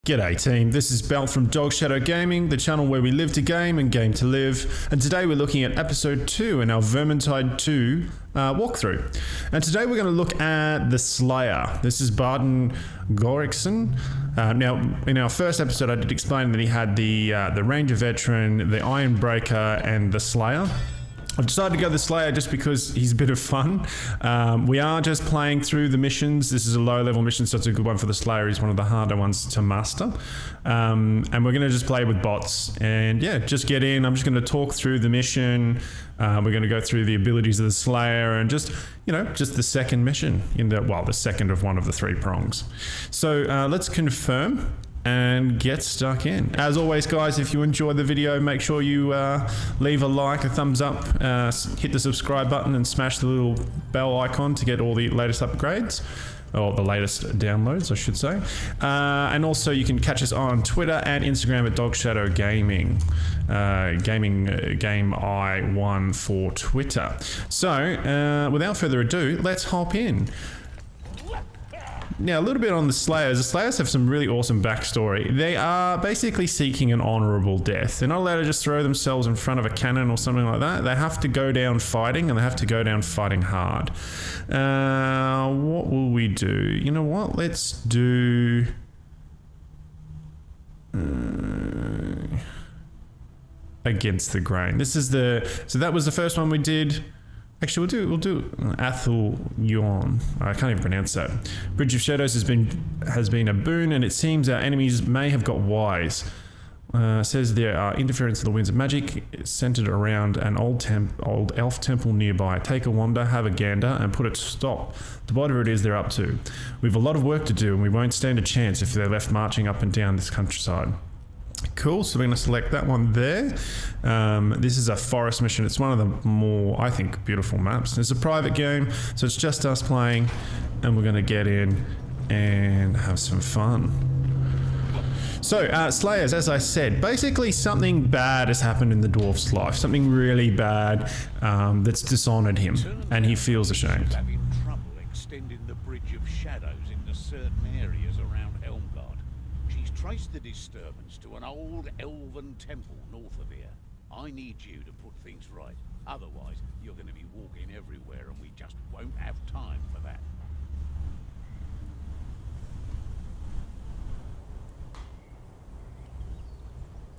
G'day team, this is Bell from Dog Shadow Gaming, the channel where we live to game and game to live, and today we're looking at episode 2 in our Vermintide 2 walkthrough. And today we're going to look at the Slayer. This is Barden Gorikson. Now, in our first episode I did explain that he had the Ranger Veteran, the Iron Breaker, and the Slayer. I've decided to go the Slayer just because he's a bit of fun. We are just playing through the missions. This is a low level mission, so it's a good one for the Slayer. He's one of the harder ones to master. And we're going to just play with bots and yeah, just get in. I'm just going to talk through the mission. We're going to go through the abilities of the Slayer and just, you know, just the second mission in the, well, the second of one of the 3 prongs. So let's confirm and get stuck in. As always guys, if you enjoyed the video, make sure you leave a like, a thumbs up, hit the subscribe button and smash the little bell icon to get all the latest upgrades, or the latest downloads I should say. And also you can catch us on Twitter and Instagram at Dog Shadow Gaming. Game I1 for Twitter. So without further ado, let's hop in. Now, a little bit on the Slayers. The Slayers have some really awesome backstory. They are basically seeking an honorable death. They're not allowed to just throw themselves in front of a cannon or something like that. They have to go down fighting, and they have to go down fighting hard. What will we do? You know what? Let's do... against the grain. This is the... So that was the first one we did. Actually, we'll do Althel Yenlui. I can't even pronounce that. Bridge of Shadows has been a boon, and it seems our enemies may have got wise. Says there are interference of the winds of magic centered around an old elf temple nearby. Take a wander, have a gander, and put it to stop to whatever it is they're up to. We've a lot of work to do, and we won't stand a chance if they're left marching up and down this countryside. Cool, so we're going to select that one there. This is a forest mission. It's one of the more, I think, beautiful maps. It's a private game, so it's just us playing, and we're going to get in and have some fun. So, Slayers, as I said, basically something bad has happened in the dwarf's life. Something really bad that's dishonored him, and he feels ashamed. Having trouble extending the Bridge of Shadows into certain areas around Helmgard. She's traced the disturbance to an old elven temple north of here. I need you to put things right. Otherwise, you're going to be walking everywhere and we just won't have time for that.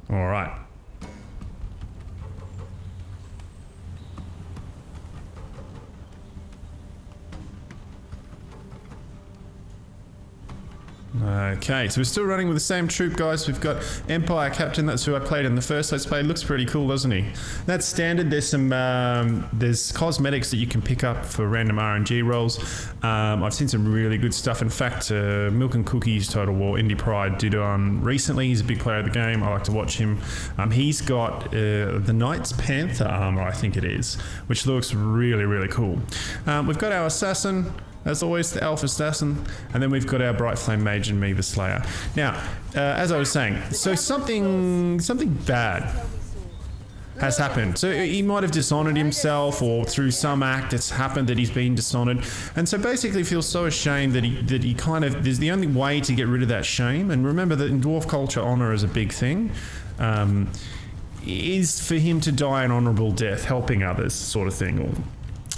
All right. Okay, so we're still running with the same troop, guys. We've got Empire Captain. That's who I played in the first Let's Play. Looks pretty cool, doesn't he? That's standard. There's some there's cosmetics that you can pick up for random RNG rolls. I've seen some really good stuff. In fact, Milk and Cookies Total War Indie Pride did recently. He's a big player of the game. I like to watch him. He's got the Knight's Panther armor, I think it is, which looks really, really cool. We've got our assassin. As always, the Elf Assassin, and then we've got our Bright Flame Mage and me, the Slayer. Now, as I was saying, so something bad has happened. So he might have dishonored himself, or through some act it's happened that he's been dishonored, and so basically feels so ashamed that he kind of, there's the only way to get rid of that shame, and remember that in dwarf culture, honor is a big thing, is for him to die an honorable death, helping others, sort of thing.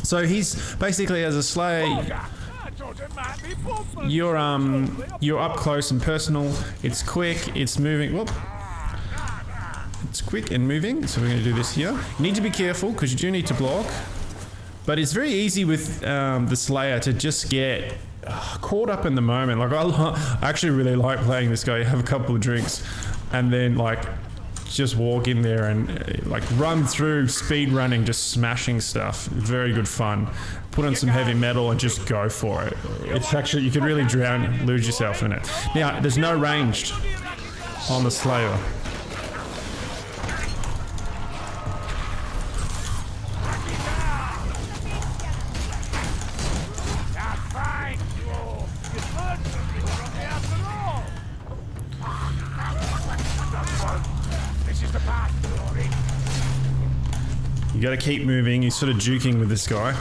So he's basically, as a Slayer, you're up close and personal. It's quick. It's moving. Whoop. It's quick and moving. So we're going to do this here. You need to be careful because you do need to block. But it's very easy with the Slayer to just get caught up in the moment. Like I actually really like playing this guy. You have a couple of drinks, and then like just walk in there and like run through, speed running, just smashing stuff. Very good fun. Put on some heavy metal and just go for it. It's actually, you could really lose yourself in it. Now, there's no ranged on the Slayer. You gotta keep moving, he's sort of juking with this guy.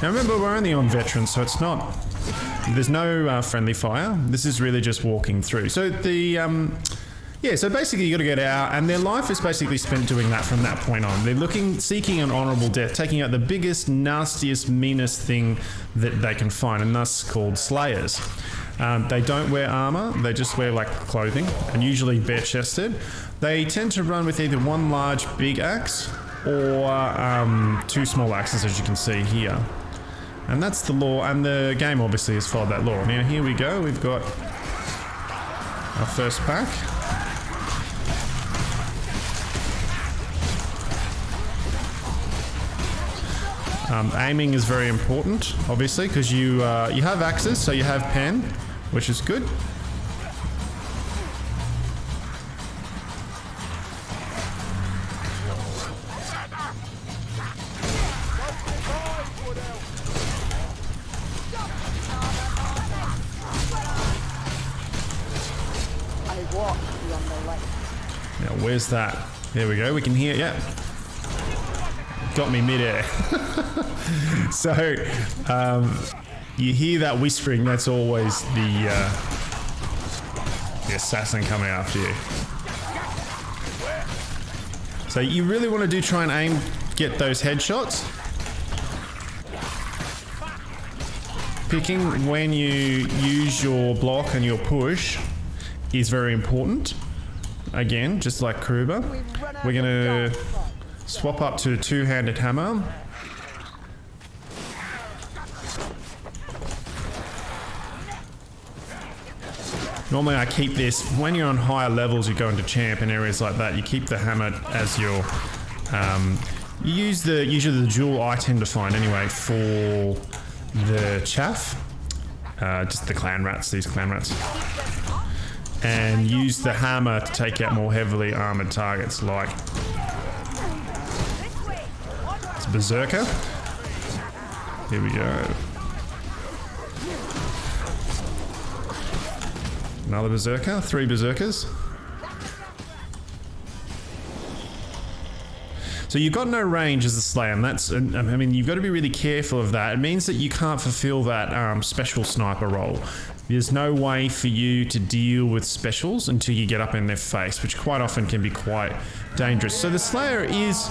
Now remember, we're only on veterans, so it's not There's no friendly fire. This is really just walking through. So the yeah, so basically you got to get out, and their life is basically spent doing that from that point on. They're seeking an honourable death, taking out the biggest, nastiest, meanest thing that they can find, and thus called slayers. They don't wear armour, they just wear like clothing, and usually bare-chested. They tend to run with either one large big axe or two small axes, as you can see here. And that's the law, and the game obviously has followed that law. Now here we go, we've got our first pack. Aiming is very important, obviously, because you have axes, so you have pen, which is good. Now, where's that? There we go. We can hear. Yeah. Got me midair. So, you hear that whispering, that's always the assassin coming after you. So you really want to try and aim, get those headshots. Picking when you use your block and your push is very important. Again, just like Kruber, we're going to swap up to a two-handed hammer. Normally I keep this, when you're on higher levels, you go into champ and areas like that, you keep the hammer as your, you use usually the jewel I tend to find anyway for the chaff, just the clan rats, these clan rats. And use the hammer to take out more heavily armored targets like it's Berserker. Here we go. Another Berserker, 3 Berserkers. So you've got no range as a Slayer, and that's, I mean, you've got to be really careful of that. It means that you can't fulfill that special sniper role. There's no way for you to deal with specials until you get up in their face, which quite often can be quite dangerous. So the Slayer is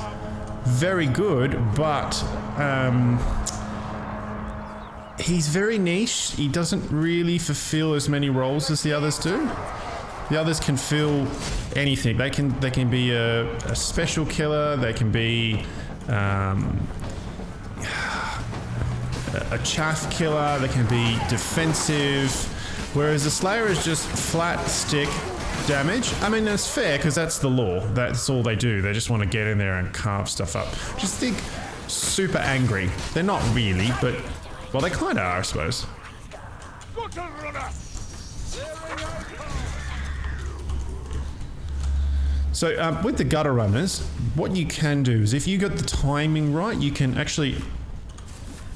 very good, but he's very niche. He doesn't really fulfill as many roles as the others do. The others can fill anything. They can be a special killer. They can be a chaff killer. They can be defensive. Whereas the Slayer is just flat stick damage. I mean, that's fair because that's the law. That's all they do. They just want to get in there and carve stuff up. Just think super angry. They're not really, but well, they kind of are, I suppose. So with the gutter runners, what you can do is if you got the timing right, you can actually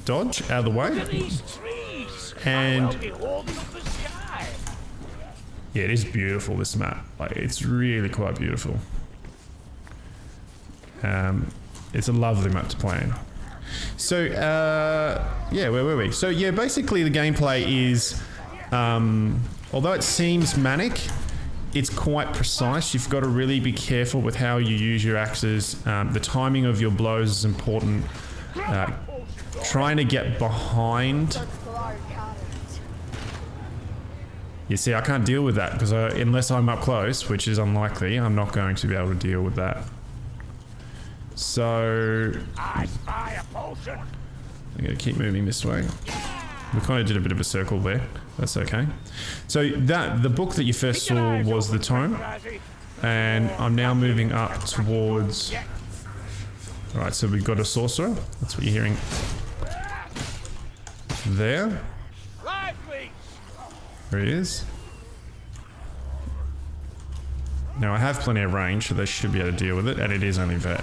dodge out of the way. And yeah, it is beautiful, this map. Like, it's really quite beautiful. It's a lovely map to play in. So yeah, where were we? So yeah, basically the gameplay is, although it seems manic, it's quite precise. You've got to really be careful with how you use your axes. The timing of your blows is important. Trying to get behind. You see, I can't deal with that because unless I'm up close, which is unlikely, I'm not going to be able to deal with that. So I'm going to keep moving this way. We kind of did a bit of a circle there. That's okay. So the book that you first saw was the tome, and I'm now moving up towards. All right, so we've got a sorcerer. That's what you're hearing there. There he is. Now I have plenty of range, so they should be able to deal with it, and it is only vet.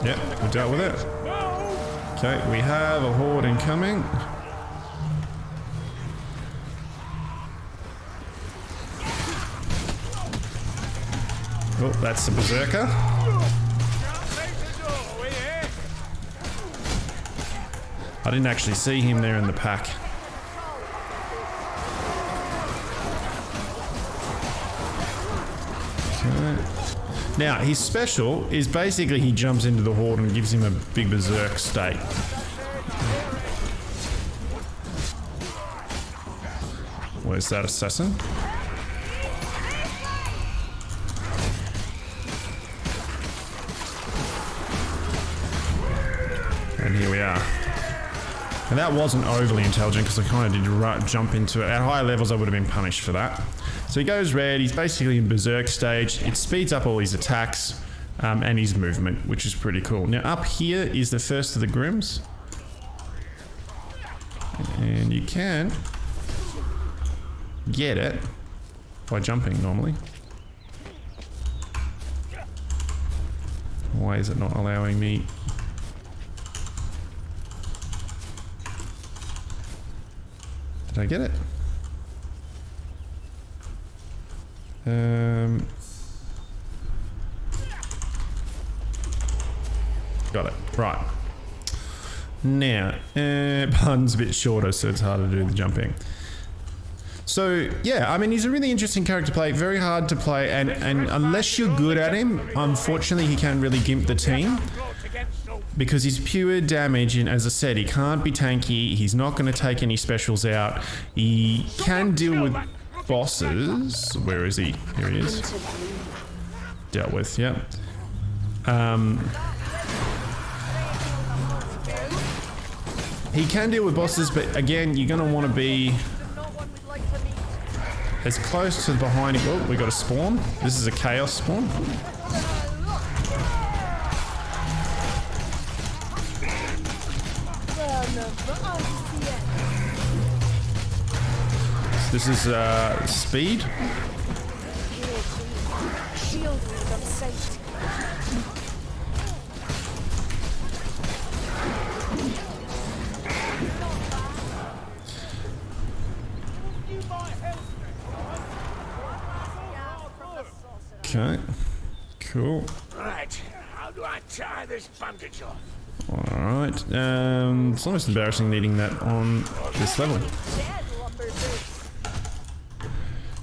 Yep, we dealt with it. Okay, we have a horde incoming. Oh, that's the Berserker. I didn't actually see him there in the pack. Okay. Now, his special is basically he jumps into the horde and gives him a big berserk state. Where's that assassin? And here we are. And that wasn't overly intelligent because I kind of did jump into it. At higher levels I would have been punished for that. So he goes red, he's basically in berserk stage. It speeds up all his attacks and his movement, which is pretty cool. Now up here is the first of the Grims. And you can get it by jumping normally. Why is it not allowing me? Did I get it? Got it. Right. Now, pun's a bit shorter, so it's harder to do the jumping. So, yeah, I mean, he's a really interesting character to play, very hard to play, and unless you're good at him, unfortunately, he can really gimp the team. Because he's pure damage, and as I said, he can't be tanky, he's not going to take any specials out. He can deal with bosses. Where is he? Here he is. Dealt with, yeah. He can deal with bosses, but again, you're going to want to be as close to behind him. Oh, we got a spawn. This is a chaos spawn. This is speed. Okay, cool. Right, how do I tie this bandage off? Alright, it's almost embarrassing needing that on this level.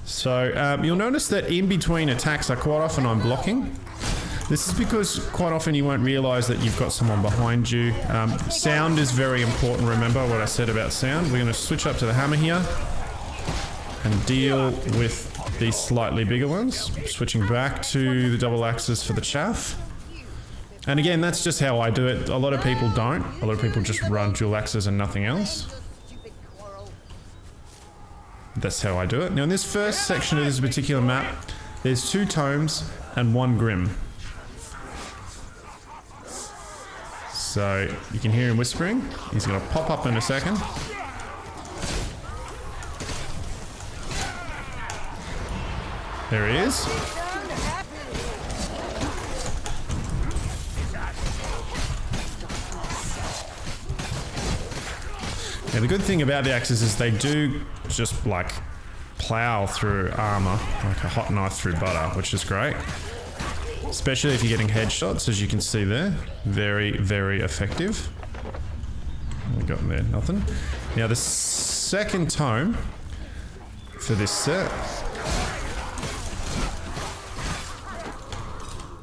So, you'll notice that in between attacks quite often I'm blocking. This is because quite often you won't realise that you've got someone behind you. Sound is very important, remember what I said about sound. We're going to switch up to the hammer here and deal with these slightly bigger ones. Switching back to the double axes for the chaff. And again, that's just how I do it. A lot of people don't. A lot of people just run dual axes and nothing else. That's how I do it. Now in this first section of this particular map, there's 2 tomes and 1 Grim. So you can hear him whispering. He's going to pop up in a second. There he is. Now the good thing about the axes is they do just like plow through armor like a hot knife through butter, which is great. Especially if you're getting headshots, as you can see there. Very, very effective. What we got in there? Nothing. Now the second tome for this set.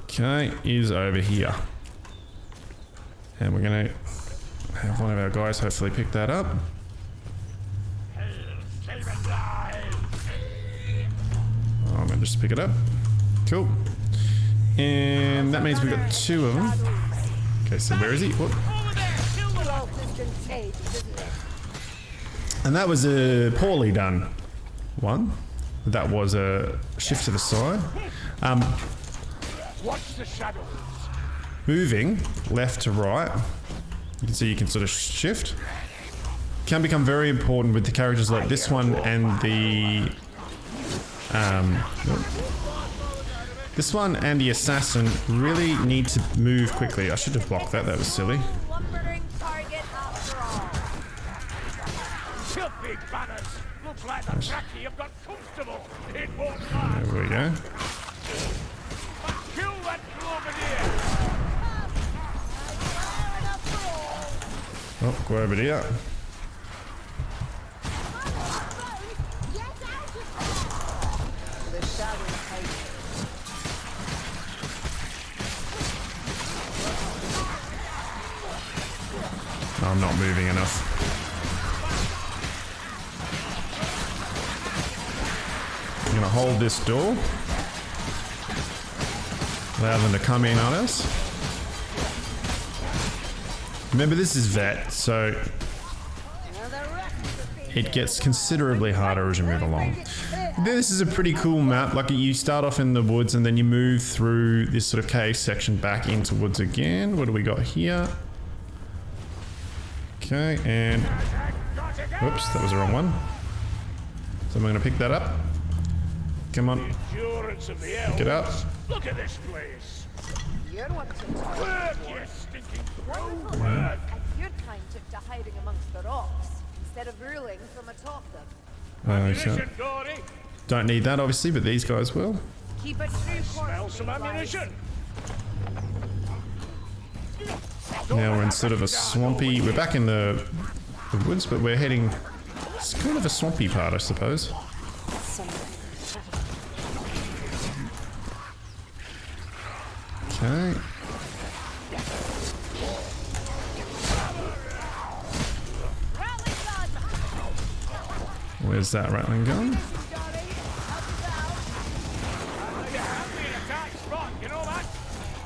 Okay, is over here. And we're gonna have one of our guys hopefully pick that up. Oh, I'm gonna just pick it up. Cool. And that means we've got 2 of them. Okay, so where is he? Whoop. And that was a poorly done one. That was a shift to the side. Watch the shadows. Moving left to right. You can see you can sort of shift. Can become very important with the characters like this one and the this one and the assassin really need to move quickly. I should have blocked that. That was silly. There we go. Oh, go over here. I'm not moving enough. I'm gonna hold this door. Allow them to come in on us. Remember, this is vet, so it gets considerably harder as you move along. This is a pretty cool map. Like, you start off in the woods and then you move through this sort of cave section back into woods again. What do we got here? Okay, and whoops, that was the wrong one. So I'm gonna pick that up. Come on, pick it up. Look at this place. You're one to talk. Work, you stinking crow. Wonderful. And your kind took to hiding amongst the rocks instead of ruling from atop them. Okay. Don't need that, obviously, but these guys will. Keep it true course. Smell some ammunition. Now we're in sort of a swampy... We're back in the woods, but we're heading... It's kind of a swampy part, I suppose. Okay. Where's that rattling gun?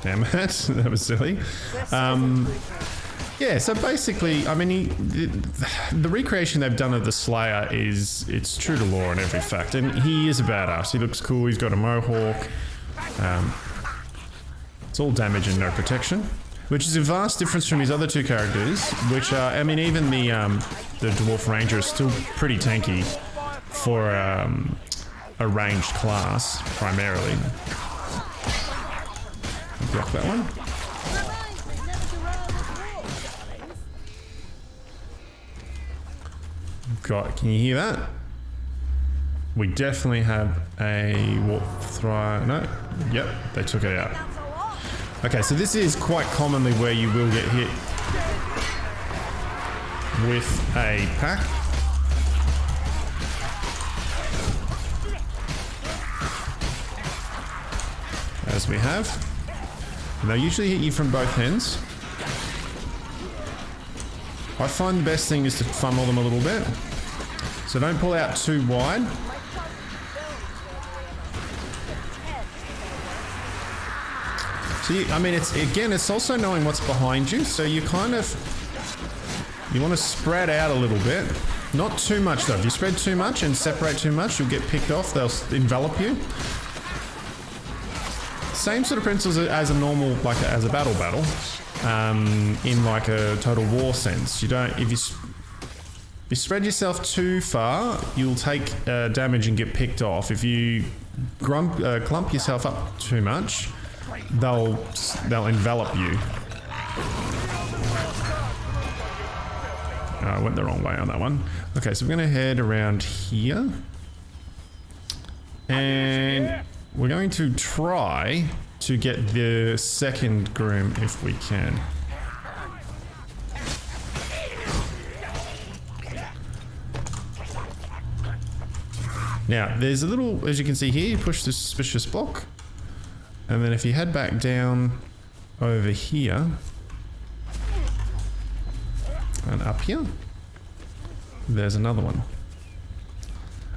Damn it, that was silly. Yeah, so basically, I mean, the recreation they've done of the Slayer it's true to law in every fact, and he is a badass. He looks cool, he's got a mohawk. It's all damage and no protection, which is a vast difference from his other two characters, which are, I mean, even the Dwarf Ranger is still pretty tanky for a ranged class, primarily. Block that one. Can you hear that? We definitely have a warp throw. No, yep, they took it out. Okay, so this is quite commonly where you will get hit with a pack. As we have. And they usually hit you from both ends. I find the best thing is to funnel them a little bit. So don't pull out too wide. So I mean, it's also knowing what's behind you. So you want to spread out a little bit. Not too much though. If you spread too much and separate too much, you'll get picked off. They'll envelop you. Same sort of principles as a normal, like as a battle, in like a total war sense. You don't, if you spread yourself too far, you'll take damage and get picked off. If you clump yourself up too much, they'll envelop you. I went the wrong way on that one. Okay, so we're going to head around here. And we're going to try to get the second groom if we can. Now, there's a little, as you can see here, you push the suspicious block. And then if you head back down over here and up here, there's another one.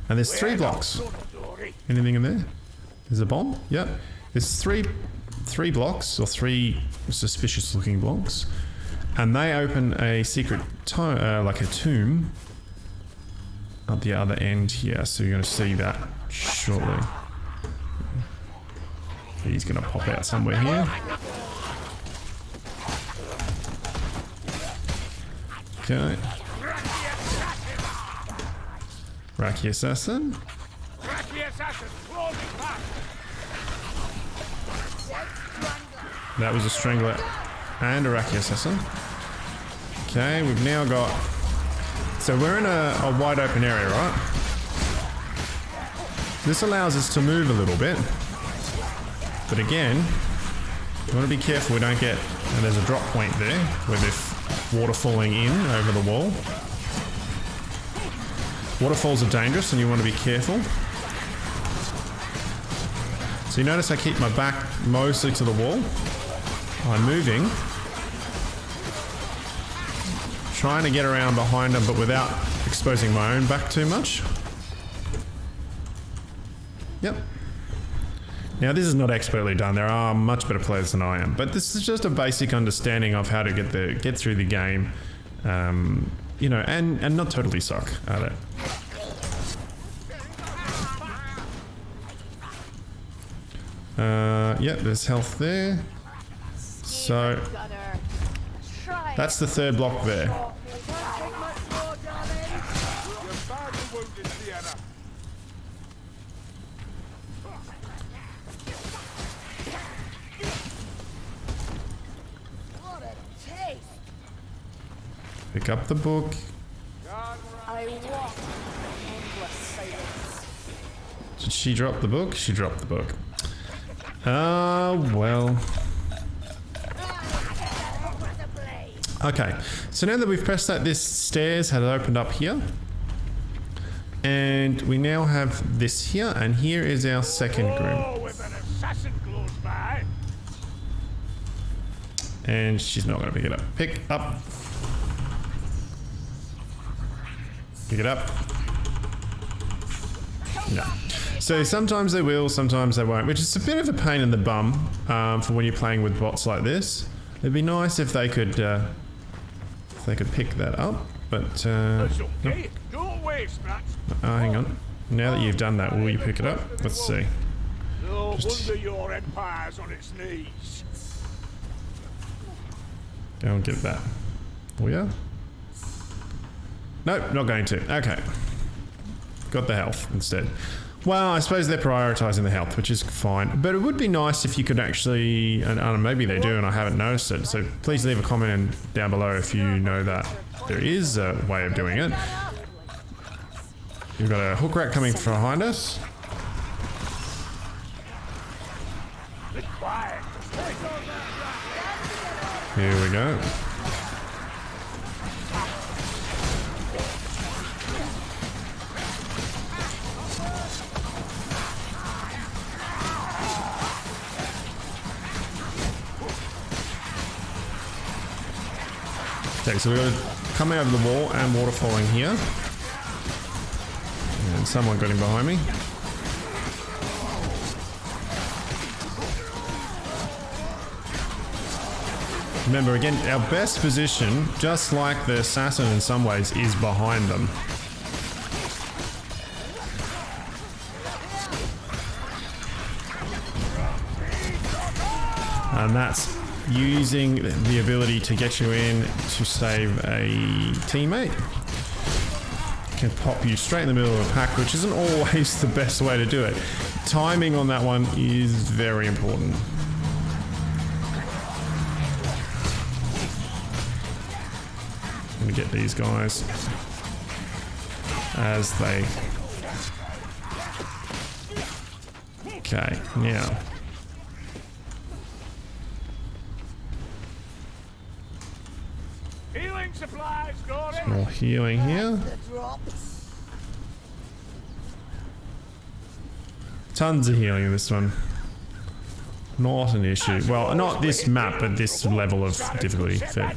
And there's 3 blocks. Anything in there? There's a bomb? Yep. There's three blocks, or 3 suspicious looking blocks. And they open a secret, like a tomb at the other end here. So you're going to see that shortly. He's going to pop out somewhere here. Okay. Raki Assassin. That was a Strangler and a Raki Assassin. Okay, we've now got... So we're in a wide open area, right? This allows us to move a little bit. But again, you want to be careful we don't get... And there's a drop point there, where waterfalling in over the wall. Waterfalls are dangerous and you want to be careful. So you notice I keep my back mostly to the wall. I'm moving. Trying to get around behind them, but without exposing my own back too much. Yep. Now this is not expertly done. There are much better players than I am, but this is just a basic understanding of how to get through the game. You know, and not totally suck at it. Yep, there's health there. So that's the third block there. Pick up the book. Did she drop the book? She dropped the book. Well. Okay, so now that we've pressed that, this stairs has opened up here. And we now have this here, and here is our second room. And she's not going to pick it up. Pick up. Pick it up. No. So sometimes they will, sometimes they won't, which is a bit of a pain in the bum for when you're playing with bots like this. It'd be nice if they could pick that up, but nope. Hang on. Now that you've done that, will you pick it up? Let's see. No wonder your empire's on its knees. Go and get that. We are? Nope, not going to. Okay. Got the health instead. Well, I suppose they're prioritizing the health, which is fine. But it would be nice if you could actually, and maybe they do and I haven't noticed it, so please leave a comment down below if you know that there is a way of doing it. We've got a hook rat coming from behind us. Here we go. Okay, so we're going to come over the wall and waterfalling here. And someone got him behind me. Remember, again, our best position, just like the assassin in some ways, is behind them. And that's using the ability to get you in to save a teammate. Can pop you straight in the middle of a pack, which isn't always the best way to do it. Timing on that one is very important. I'm gonna get these guys as they... Okay, now... Some more healing here. Tons of healing in this one. Not an issue. Well, not this map, but this level of difficulty. Fair.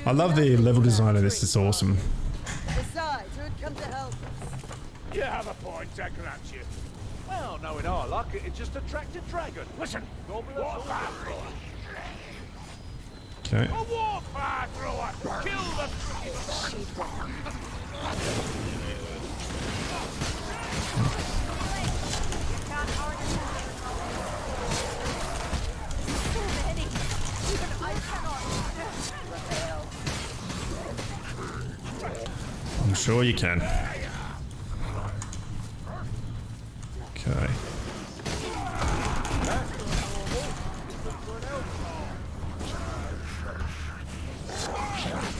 I love the level design of this. It's awesome. Besides, who'd come to help us? You have a point, I grant you. Well, knowing our luck, it just attracted dragon. Listen, warfare thrower. Okay. A warfare thrower. Kill the. I'm sure you can. Okay.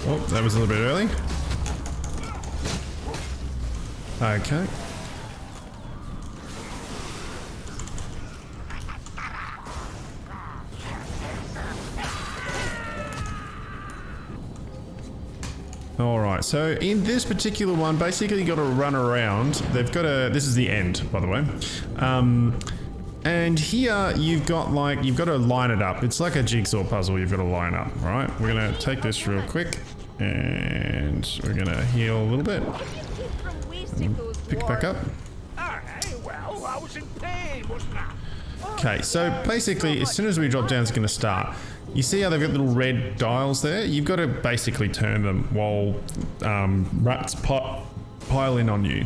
Oh, that was a little bit early. Okay. Alright, so in this particular one, basically you got to run around. They've got a... This is the end, by the way. And here you've got to line it up. It's like a jigsaw puzzle you've got to line up, right? We're going to take this real quick. And we're going to heal a little bit. Pick it back up. Well, I was in pain, wasn't I? Okay, so basically, as soon as we drop down, it's going to start. You see how they've got little red dials there? You've got to basically turn them while rats pile in on you.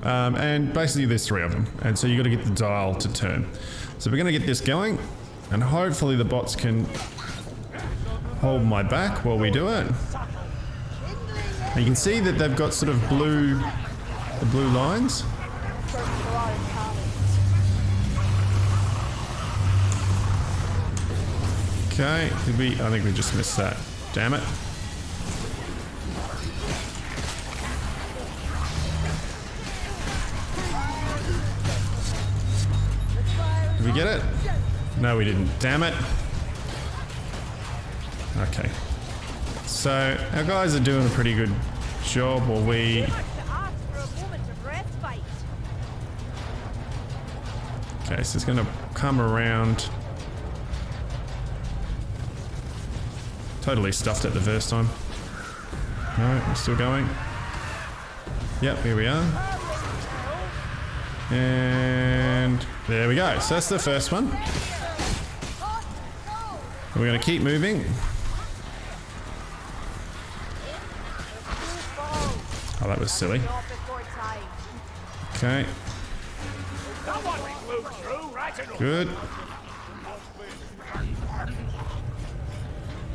And basically, there's 3 of them. And so you've got to get the dial to turn. So we're going to get this going. And hopefully the bots can hold my back while we do it. And you can see that they've got sort of the blue lines. Okay, I think we just missed that. Damn it. Did we get it? No, we didn't. Damn it. Okay. So, our guys are doing a pretty good job, or we... Okay, so it's going to come around... Totally stuffed it the first time. No, we're still going. Yep, here we are. And there we go. So that's the first one. We're going to keep moving. Oh, that was silly. Okay. Good.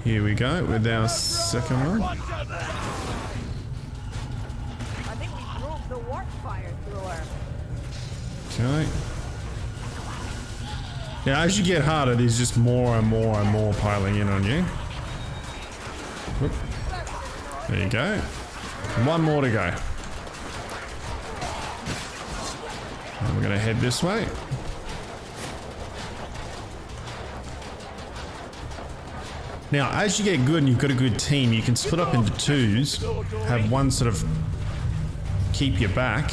Here we go with our second one. I think we broke the warp fire thrower. Okay. Now, as you get harder, there's just more and more and more piling in on you. Whoop. There you go. One more to go. And we're going to head this way. Now, as you get good and you've got a good team, you can split up into 2s, have one sort of keep you back.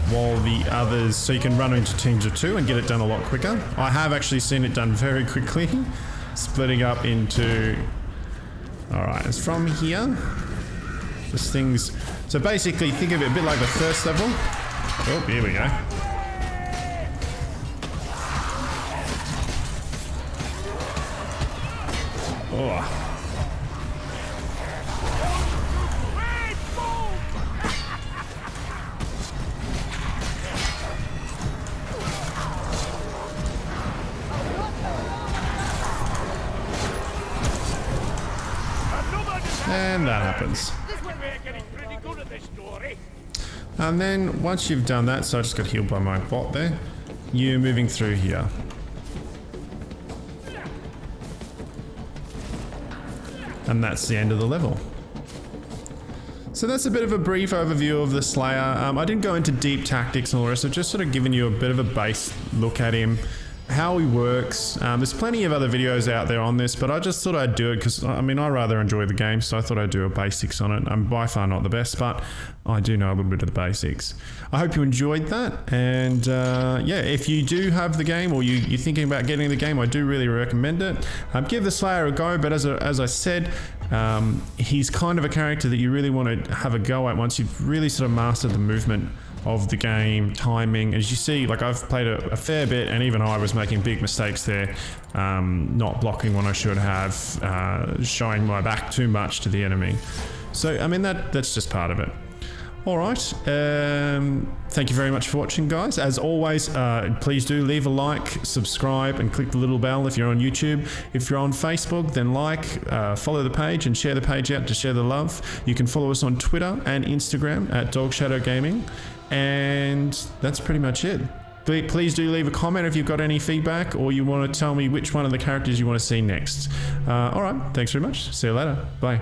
While the others, so you can run into teams of 2 and get it done a lot quicker. I have actually seen it done very quickly, splitting up into... Alright, it's from here. This thing's... So basically, think of it a bit like the first level. Oh, here we go. Oh. And that happens. And then once you've done that, so I just got healed by my bot there, you're moving through here. And that's the end of the level. So that's a bit of a brief overview of the Slayer. I didn't go into deep tactics and all the rest, I've just sort of given you a bit of a base look at him, how he works. There's plenty of other videos out there on this, but I just thought I'd do it because, I mean, I rather enjoy the game, so I thought I'd do a basics on it. I'm by far not the best, but I do know a little bit of the basics. I hope you enjoyed that, and yeah, if you do have the game or you're thinking about getting the game, I do really recommend it. Give the Slayer a go, but as I said, he's kind of a character that you really want to have a go at once you've really sort of mastered the movement of the game, timing. As you see, like I've played a fair bit, and even I was making big mistakes there, not blocking when I should have, showing my back too much to the enemy. So, I mean, that's just part of it. Alright, thank you very much for watching, guys. As always, please do leave a like, subscribe, and click the little bell if you're on YouTube. If you're on Facebook, then like, follow the page, and share the page out to share the love. You can follow us on Twitter and Instagram at Dog Shadow Gaming. And that's pretty much it. Please do leave a comment if you've got any feedback, or you want to tell me which one of the characters you want to see next. Alright, thanks very much. See you later. Bye.